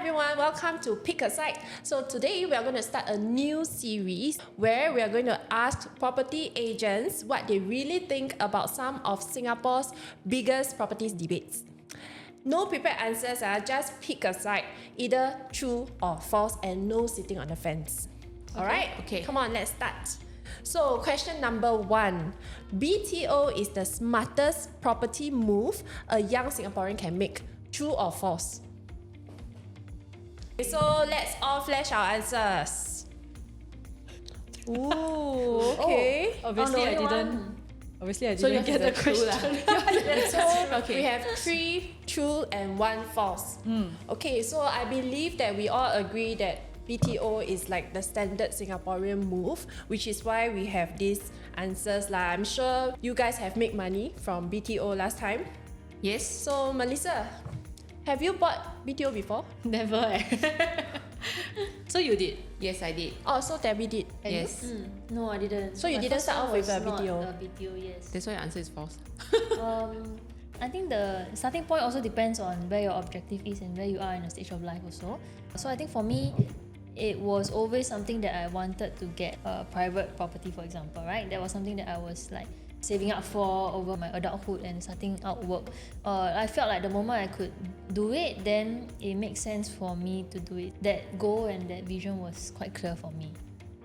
everyone, welcome to Pick a Side. So today we are going to start a new series where we are going to ask property agents what they really think about some of Singapore's biggest properties debates. No prepared answers, just pick a side, either true or false, and no sitting on the fence. Alright? Okay. Come on, let's start. So question number 1. BTO is the smartest property move a young Singaporean can make. True or false? Okay, so let's all flash our answers. Ooh, okay. Obviously, I didn't. Obviously, I didn't get the question. So we have 3 true and 1 false. Okay, so I believe that we all agree that BTO is like the standard Singaporean move, which is why we have these answers lah. I'm sure you guys have made money from BTO last time. Yes. So Melissa, have you bought BTO before? Never. So you did? Yes, I did. Oh, so Debbie did. And yes. No, I didn't. So you My didn't first start one off with was a BTO? not a BTO, yes. That's why your answer is false. I think the starting point also depends on where your objective is and where you are in a stage of life also. So I think for me, it was always something that I wanted to get a private property, for example, right? That was something that I was like saving up for over my adulthood and starting out work. I felt like the moment I could do it, then it makes sense for me to do it. That goal and that vision was quite clear for me.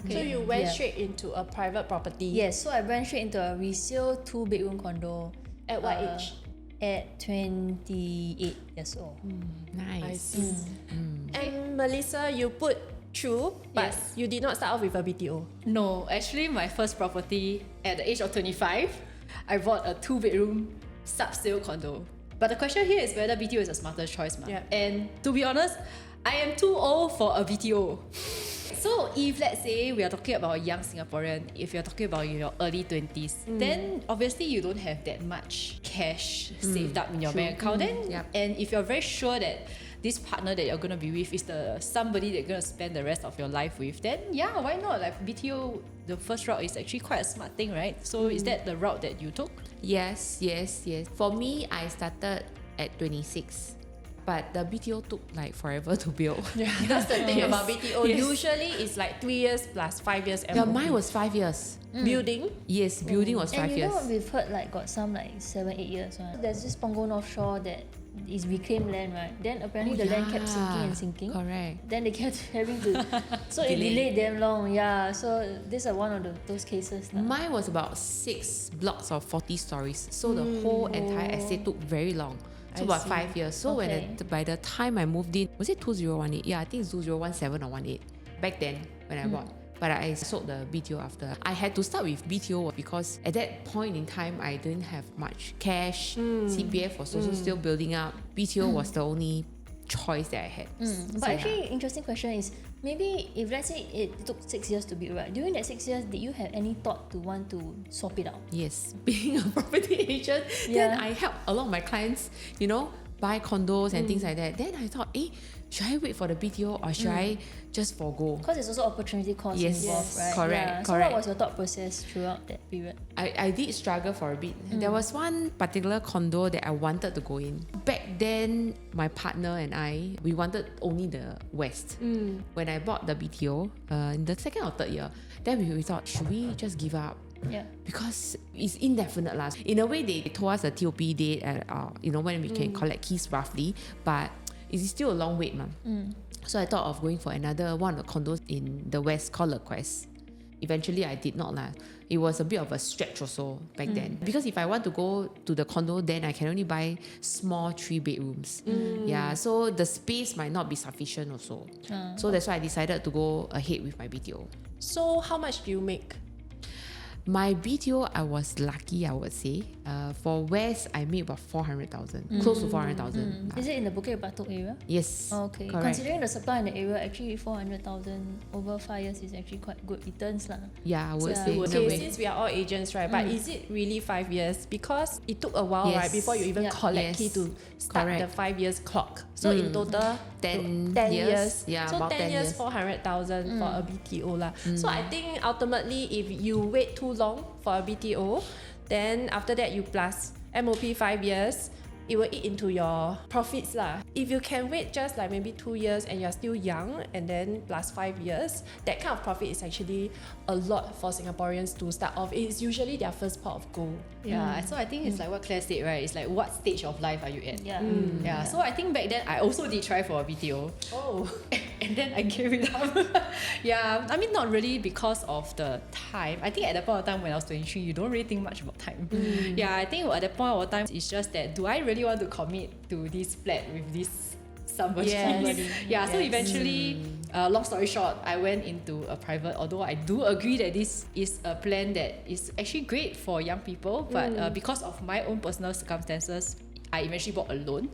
So you went straight into a private property? Yes, so I went straight into a resale 2-bedroom condo. At what age? At 28 years old. Nice. I see. And Melissa, you put true, but Yes. you did not start off with a BTO. No, actually, my first property at the age of 25, I bought a 2-bedroom sub-sale condo. But the question here is whether BTO is a smarter choice, ma. Yeah. And to be honest, I am too old for a BTO. So if let's say we are talking about a young Singaporean, if you're talking about your early 20s, then obviously you don't have that much cash saved up in your bank account. Then, Yep. and if you're very sure that this partner that you're gonna be with is the somebody that you're gonna spend the rest of your life with, then yeah, why not? Like BTO, the first route is actually quite a smart thing, right? So is that the route that you took? Yes. For me, I started at 26. But the BTO took like forever to build. Yeah, that's the thing Yes. about BTO. Yes. Usually it's like 3 years plus 5 years. Yeah, MOP. mine was 5 years. Building. Yes, building was 5 And you years. know what we've heard, like got some like 7-8 years one. There's this Punggol North Shore that is reclaimed land, right? Then apparently the land kept sinking and sinking. Correct. Then they kept having to, so it Delay. delayed damn long. Yeah, so these are one of those cases. Lah. Mine was about 6 blocks of 40 stories. So the whole entire estate took very long. So I about see. 5 years. So by the time I moved in, was it 2018? Yeah, I think it's 2017 or 18. Back then when I bought. But I sold the BTO after. I had to start with BTO because at that point in time, I didn't have much cash. CPF was also still building up. BTO was the only choice that I had. But actually, interesting question is maybe if let's say it took 6 years to build, right? During that 6 years, did you have any thought to want to swap it out? Yes, being a property agent, then I help a lot of my clients, buy condos and things like that. Then I thought, should I wait for the BTO or should I just forgo? Because there's also opportunity cost involved, right? Correct. So what was your thought process throughout that period? I did struggle for a bit. There was one particular condo that I wanted to go in. Back then, my partner and I, we wanted only the west. When I bought the BTO, in the second or third year, then we thought, should we just give up? Yeah. Because it's indefinite last. In a way, they told us a TOP date at when we can collect keys roughly, but it's still a long wait, man. So I thought of going for another one of the condos in the west called Le Quest. Eventually, I did not lah. It was a bit of a stretch also back then. Because if I want to go to the condo, then I can only buy small 3 bedrooms. Yeah, so the space might not be sufficient also. So that's why I decided to go ahead with my BTO. So how much do you make? My BTO, I was lucky, I would say. For West, I made about 400,000, close to 400,000. Is it in the Bukit Batok area? Yes. Okay. Correct. Considering the supply in the area, actually 400,000 over 5 years is actually quite good returns lah. Yeah, I would Yeah. say. in a Okay, way. since we are all agents, right? But is it really 5 years? Because it took a while, Yes. right, before you even Yeah. collect key Yes. to start Correct. the 5 years clock. So in total, 10 10 years. years. Yeah, so about 10 10 years, years. 400,000 for a BTO lah. So I think ultimately, if you wait too long for a BTO, then after that you plus MOP 5 years, it will eat into your profits lah. If you can wait just like maybe 2 years and you're still young and then plus 5 years, that kind of profit is actually a lot for Singaporeans to start off. It's usually their first pot of gold. Yeah, so I think it's like what Claire said, right? It's like what stage of life are you at? Yeah. Yeah, so I think back then I also did try for a BTO. Oh. And then I gave it up. Yeah, I mean, not really because of the time. I think at that point of time when I was 23, you don't really think much about time. Yeah, I think at that point of time, it's just that, do I really want to commit to this flat with this somebody? Yes. Yeah, so Yes. eventually, long story short, I went into a private, although I do agree that this is a plan that is actually great for young people, but because of my own personal circumstances, I eventually bought a loan.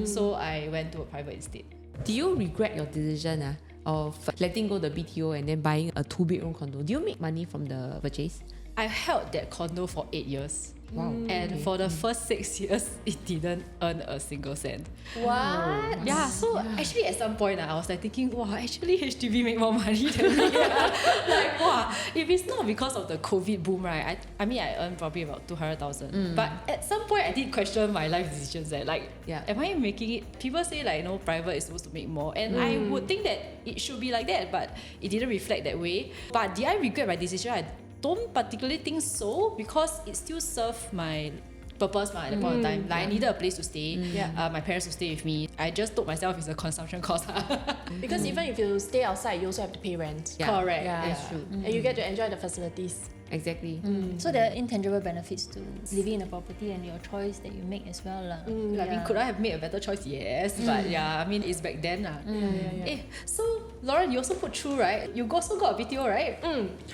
So I went to a private instead. Do you regret your decision of letting go the BTO and then buying a 2-bedroom condo? Do you make money from the purchase? I held that condo for 8 years. Wow. And for the first 6 years, it didn't earn a single cent. What? Yeah, so actually at some point I was like thinking, wow, actually HDB make more money than me. Like, wow, if it's not because of the COVID boom, right? I mean, I earned probably about 200,000. But at some point, I did question my life decisions. Like, am I making it? People say like, private is supposed to make more, and I would think that it should be like that, but it didn't reflect that way. But did I regret my decision? I don't particularly think so, because it still served my purpose at that point in time. Like I needed a place to stay. My parents to stay with me. I just told myself it's a consumption cost. Because even if you stay outside, you also have to pay rent. Yeah. Correct. Yeah. That's true. And you get to enjoy the facilities. Exactly. So there are intangible benefits to living in a property and your choice that you make as well. I mean, could I have made a better choice? Yes. But yeah, I mean, it's back then. So, Lauren, you also put through, right? You also got a BTO, right?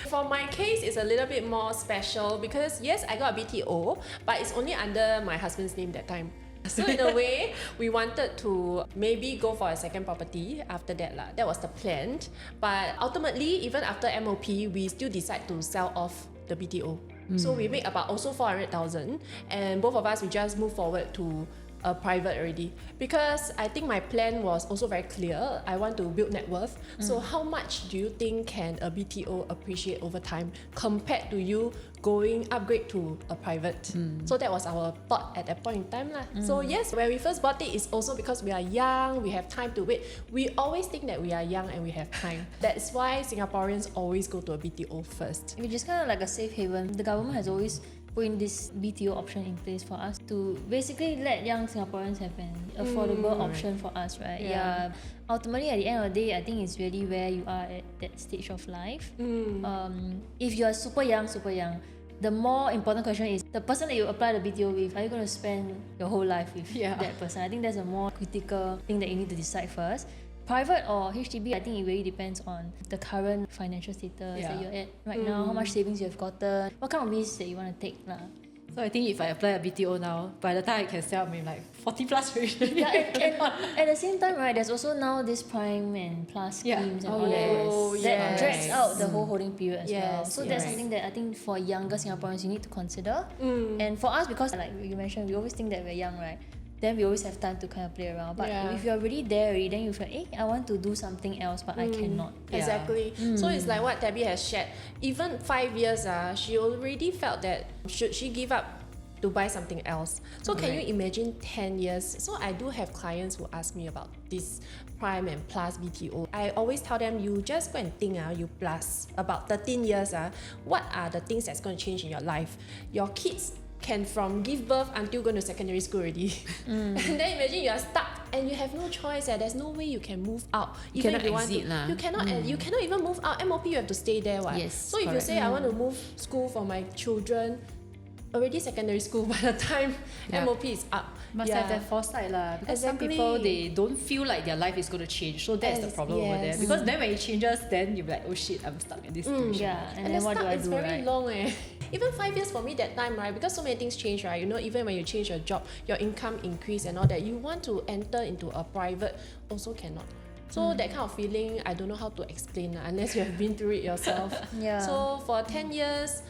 For my case, it's a little bit more special because yes, I got a BTO, but it's only under my husband's name that time. So in a way, we wanted to maybe go for a second property after that lah. That was the plan. But ultimately, even after MOP, we still decide to sell off the BTO. So we make about also 400,000, and both of us we just move forward to a private already, because I think my plan was also very clear. I want to build net worth. So how much do you think can a BTO appreciate over time compared to you going upgrade to a private? So that was our thought at that point in time lah. So yes, when we first bought it, it's also because we are young, we have time to wait. We always think that we are young and we have time. That's why Singaporeans always go to a BTO first. Which is kind of like a safe haven. The government has always put in this BTO option in place for us to basically let young Singaporeans have an affordable option for us, right? Yeah. Ultimately, at the end of the day, I think it's really where you are at that stage of life. If you are super young, the more important question is the person that you apply the BTO with, are you going to spend your whole life with that person? I think that's a more critical thing that you need to decide first. Private or HDB, I think it really depends on the current financial status that you're at right now, how much savings you have gotten, what kind of risks that you want to take lah. So I think if I apply a BTO now, by the time I can sell, maybe like 40 plus already. Yeah, and at the same time, right, there's also now this prime and plus schemes and all that drags out the whole holding period as well. So that's something that I think for younger Singaporeans you need to consider. And for us, because like you mentioned, we always think that we're young, right? Then we always have time to kind of play around. But if you're already there already, then you feel, I want to do something else, but I cannot. Exactly. So it's like what Debbie has shared. Even 5 years, she already felt that should she give up to buy something else. So can you imagine 10 years? So I do have clients who ask me about this prime and plus BTO. I always tell them, you just go and think, you plus about 13 years, what are the things that's going to change in your life? Your kids can from give birth until going to secondary school already. And then imagine you are stuck and you have no choice. There's no way you can move out. Even cannot if you want exit to, lah. you cannot. You cannot even move out. MOP, you have to stay there. What? Yes, so if you correct. say I want to move school for my children, already secondary school by the time MOP is up. Must have that foresight lah. Because some people, they don't feel like their life is going to change. So that's the problem over there. Because then when it changes, then you'll be like, oh shit, I'm stuck in this situation. Yeah, and And then the what do stuck I is do, very right? long Even 5 years for me that time, right? Because so many things change, right? Even when you change your job, your income increase and all that, you want to enter into a private, also cannot. So that kind of feeling, I don't know how to explain unless you have been through it yourself. Yeah. So for 10 years,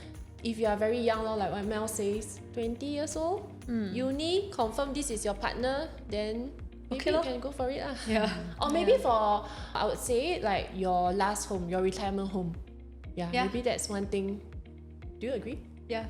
if you are very young, like what Mel says, 20 years old, uni, confirm this is your partner, then maybe you can go for it. Yeah. Or maybe for, I would say, like your last home, your retirement home. Yeah, maybe that's one thing. Do you agree? Yeah.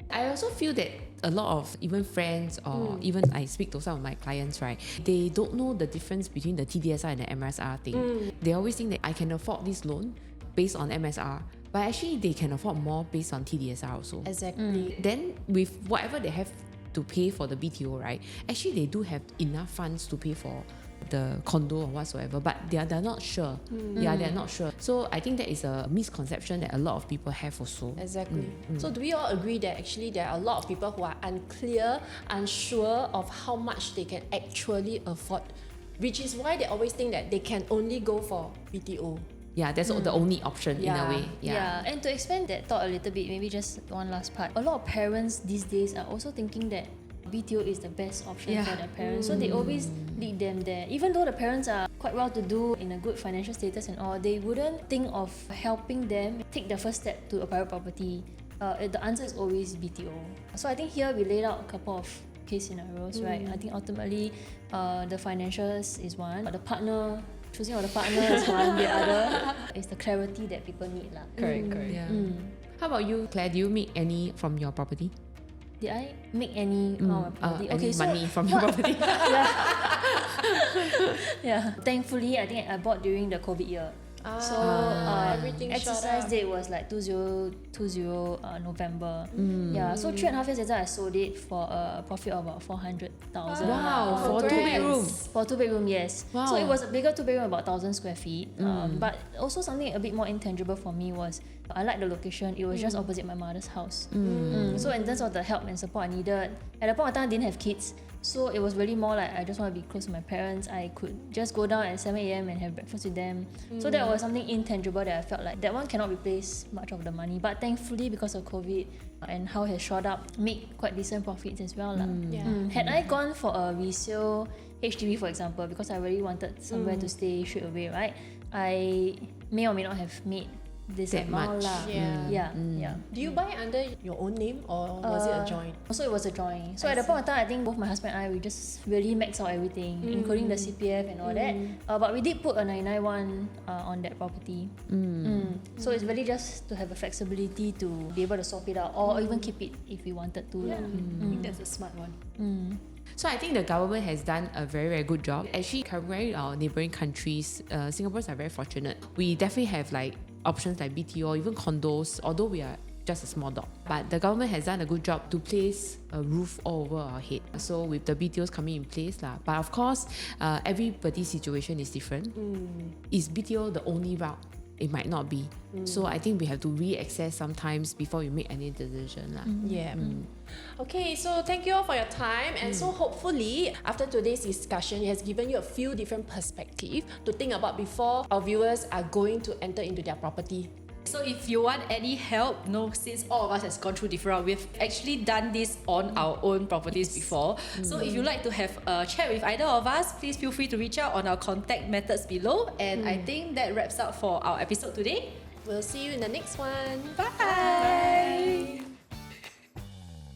I also feel that a lot of even friends or even I speak to some of my clients, right? They don't know the difference between the TDSR and the MSR thing. They always think that I can afford this loan based on MSR, but actually they can afford more based on TDSR also. Exactly. Then with whatever they have to pay for the BTO, right? Actually, they do have enough funds to pay for the condo or whatsoever, but they're not sure. Yeah, they're not sure. So I think that is a misconception that a lot of people have also. Exactly. So do we all agree that actually there are a lot of people who are unclear, unsure of how much they can actually afford, which is why they always think that they can only go for BTO. Yeah, that's the only option in a way. Yeah, and to expand that thought a little bit, maybe just one last part. A lot of parents these days are also thinking that BTO is the best option for their parents. So they always lead them there. Even though the parents are quite well to do in a good financial status and all, they wouldn't think of helping them take the first step to a private property. The answer is always BTO. So I think here we laid out a couple of case scenarios, right? I think ultimately the financials is one, but the partner, choosing of the partner is one, the other is the clarity that people need. Correct. Yeah. How about you, Claire? Do you make any from your property? Did I make any property? Any money from your property? Yeah. Thankfully, I think I bought during the COVID year. So everything shot exercise up. date was like 2020 November. Yeah, so 3.5 years later I sold it for a profit of about 400,000. Wow, for Congrats. 2 bedroom. For 2 bedroom, yes. Wow. So it was a bigger 2 bedroom, about 1,000 square feet. But also something a bit more intangible for me was I like the location. It was just opposite my mother's house. So in terms of the help and support I needed, at the point of time I didn't have kids. So it was really more like I just want to be close to my parents. I could just go down at 7 a.m. and have breakfast with them. So that was something intangible that I felt like that one cannot replace much of the money. But thankfully, because of COVID and how it has shot up, made quite decent profits as well. Had I gone for a resale HDB, for example, because I really wanted somewhere to stay straight away, right? I may or may not have made this That amount much. lah. Yeah. Yeah. Do you buy under your own name or was it a joint? So it was a joint. So at the point of time, I think both my husband and I, we just really maxed out everything, including the CPF and all that. But we did put a 991 on that property. So it's really just to have a flexibility to be able to swap it out or even keep it if we wanted to. I think that's a smart one. So I think the government has done a very, very good job. Actually, comparing our neighboring countries, Singaporeans are very fortunate. We definitely have like options like BTO, even condos, although we are just a small dot. But the government has done a good job to place a roof all over our head. So with the BTOs coming in place lah. But of course, everybody's situation is different. Is BTO the only route? It might not be. So I think we have to reassess sometimes before we make any decision lah. Yeah. Okay, so thank you all for your time. And so hopefully, after today's discussion, it has given you a few different perspectives to think about before our viewers are going to enter into their property. So if you want any help, since all of us has gone through different, we've actually done this on our own properties before. So if you'd like to have a chat with either of us, please feel free to reach out on our contact methods below. And I think that wraps up for our episode today. We'll see you in the next one. Bye.